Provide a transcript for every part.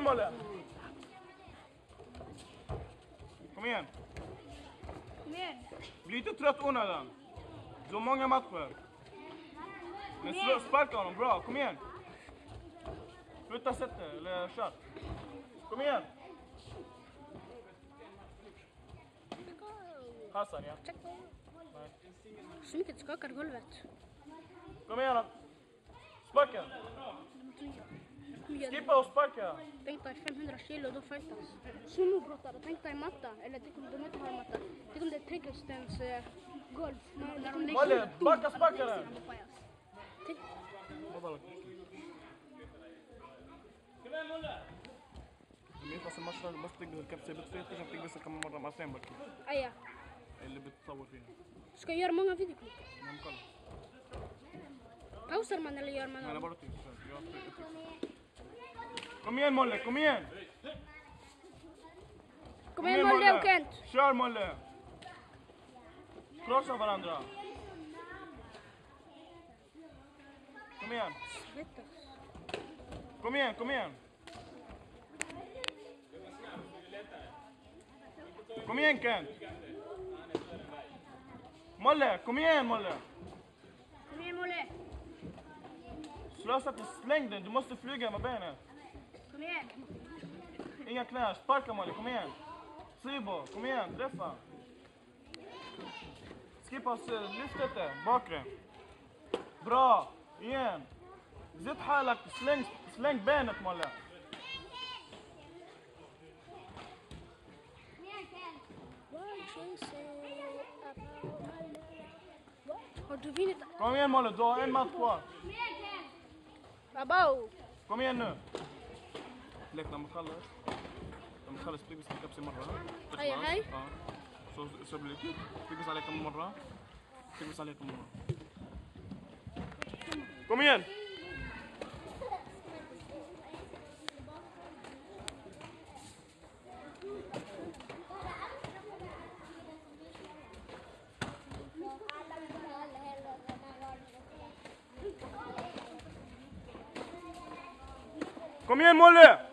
Molle. Kom igen. Kom igen. Bli inte trött onödan. Du har många matcher. Men sparka honom, bra. Kom igen. Flytta sättet, eller kör. Kom igen. Hassan, ja. Nej. Så mycket skakar golvet. Kom igen då. Sparka. Skippa och sparka. Tänk dig 500 kilo, då fightas. Sumobrottare, tänk dig matta. Eller tänk om de inte har matta. Tänk om det är trädgårdsstens golv. Molle, backa sparkaren. Tänk. Kom igen Molle. ميخلص الماتش بس تقدر كبسه بتفيت عشان تقدر كم مره مرتين بركي Aja. اللي بتطور فيها Ska jag göra många videoklipp? نعم خلص Pausar man eller gör man انا av? برضه kom igen Molle, kom igen. Kom igen Molle och Kent. Kör Molle. Krossa varandra. Kom igen. Svettas. Kom igen, kom igen. Kom igen Kent. Molle, kom igen Molle. Kom igen Molle. Slösa till längden, du måste flyga med benen. Kom igen. Inga knä, sparka Molle, kom igen. Sibo, kom igen, träffa. Skippa, lyft det, bakre. Bra, igen. زد حالك, släng benet Molle. Har du vunnit? Kom igen Molle, du har en match kvar. Abau. Kom igen nu. ليك لما نخلص تقص الكبسة مرة. هاي هاي. شو بليك تقص عليك كم مرة. تقص عليك كم مرة. Kom igen. Kom igen Molle!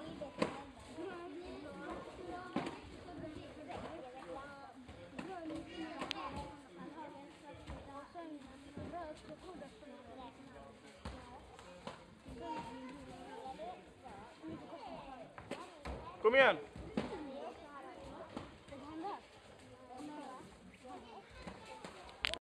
Kom igen!